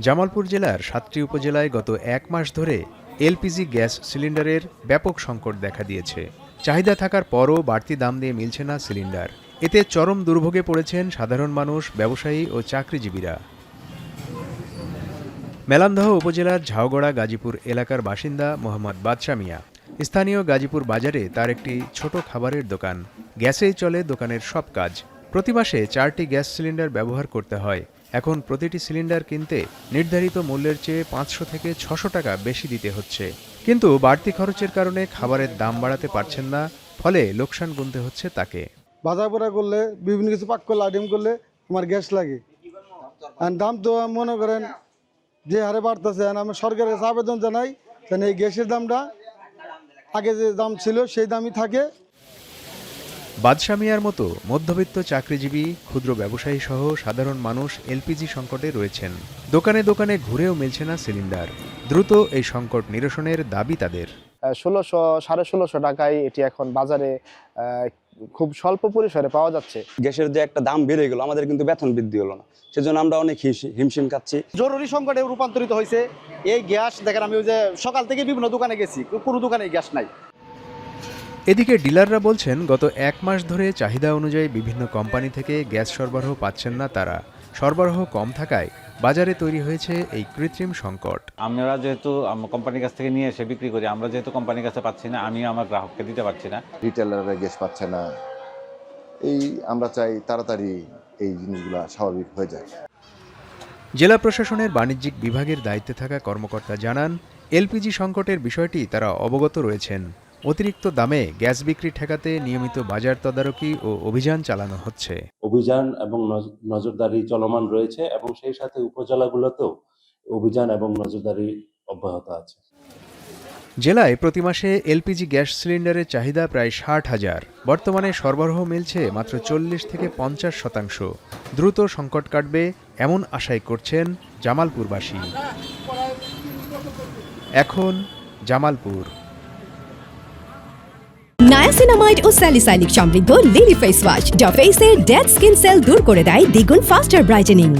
জামালপুর জেলার ৭টি উপজেলায় গত এক মাস ধরে এলপিজি গ্যাস সিলিন্ডারের ব্যাপক সংকট দেখা দিয়েছে। চাহিদা থাকার পরও বাড়তি দাম দিয়ে মিলছে না সিলিন্ডার। এতে চরম দুর্ভোগে পড়েছেন সাধারণ মানুষ, ব্যবসায়ী ও চাকরিজীবীরা। মেলান্দহ উপজেলার ঝাউগড়া গাজীপুর এলাকার বাসিন্দা মোহাম্মদ বাদশা মিয়া। স্থানীয় গাজীপুর বাজারে তার একটি ছোট খাবারের দোকান। গ্যাসেই চলে দোকানের সব কাজ। প্রতি মাসে 4টি গ্যাস সিলিন্ডার ব্যবহার করতে হয়। এখন প্রতিটি সিলিন্ডার কিনতে নির্ধারিত মূল্যের চেয়ে 500 থেকে 600 টাকা বেশি দিতে হচ্ছে। কিন্তু বাড়তি খরচের কারণে খাবারের দাম বাড়াতে পারছেন না, ফলে লোকসান গুনতে হচ্ছে তাকে। বাজার পোড়া করলে, বিভিন্ন কিছু পাক করলে, আইটেম করলে আমার গ্যাস লাগে। আর দাম তো মনে করেন যে হারে বাড়তেছে, আমি সরকারের কাছে আবেদন জানাই যেন এই গ্যাসের দামটা আগে যে দাম ছিল সেই দামই থাকে। বাদশা মিয়ার মতো মধ্যবিত্ত চাকরিজীবী, ক্ষুদ্র ব্যবসায়ী সহ সাধারণ মানুষ এলপিজি সংকটে রয়েছেন। দোকানে দোকানে ঘুরেও মিলছে না সিলিন্ডার। দ্রুত এই সংকট নিরসনের দাবি তাদের। 1600-1650 টাকায় এটি এখন বাজারে খুব স্বল্প পরিসরে পাওয়া যাচ্ছে। গ্যাসের যে একটা দাম বেড়ে গেল, আমাদের কিন্তু বেতন বৃদ্ধি হলো না, সেজন্য আমরা অনেক হিমশিম খাচ্ছি। জরুরি সংকটে রূপান্তরিত হয়েছে এই গ্যাস। দেখেন, আমি ওই যে সকাল থেকে বিভিন্ন দোকানে গেছি, কোনো দোকানে গ্যাস নাই। এদিকে ডিলাররা বলছেন, গত এক মাস ধরে চাহিদা অনুযায়ী বিভিন্ন কোম্পানি থেকে গ্যাস সরবরাহ পাচ্ছেন না তারা। সরবরাহ কম থাকায় বাজারে তৈরি হয়েছে এই কৃত্রিম সংকট। আমরা যেহেতু কোম্পানির কাছ থেকে নিয়ে এসে বিক্রি করি, আমরা যেহেতু কোম্পানির কাছে পাচ্ছি না, আমি আমার গ্রাহককে দিতে পারছি না। রিটেলাররা গ্যাস পাচ্ছে না, আমরা চাই তাড়াতাড়ি এই জিনিসগুলো স্বাভাবিক হয়ে যায়। জেলা প্রশাসনের বাণিজ্যিক বিভাগের দায়িত্বে থাকা কর্মকর্তা জানান, এলপিজি সংকটের বিষয়টি তারা অবগত রয়েছেন। অতিরিক্ত দামে গ্যাস বিক্রি ঠেকাতে নিয়মিত বাজার তদারকি ও অভিযান চালানো হচ্ছে। অভিযান এবং নজরদারি চলমান রয়েছে এবং সেই সাথে উপজেলাগুলোতেও অভিযান এবং নজরদারি অব্যাহত আছে। জেলায় প্রতি মাসে এলপিজি গ্যাস সিলিন্ডারের চাহিদা প্রায় 60,000। বর্তমানে সরবরাহ মিলছে মাত্র 40 থেকে 50%। দ্রুত সংকট কাটবে এমন আশাই করছেন জামালপুরবাসী। এখন জামালপুর। নায়াসিনামাইড ও স্যালিসাইলিক সমৃদ্ধ লিলি ফেস ওয়াশ, যা ফেসের ডেড স্কিন সেল দূর করে দেয় দ্বিগুণ ফাস্টার ব্রাইটেনিং।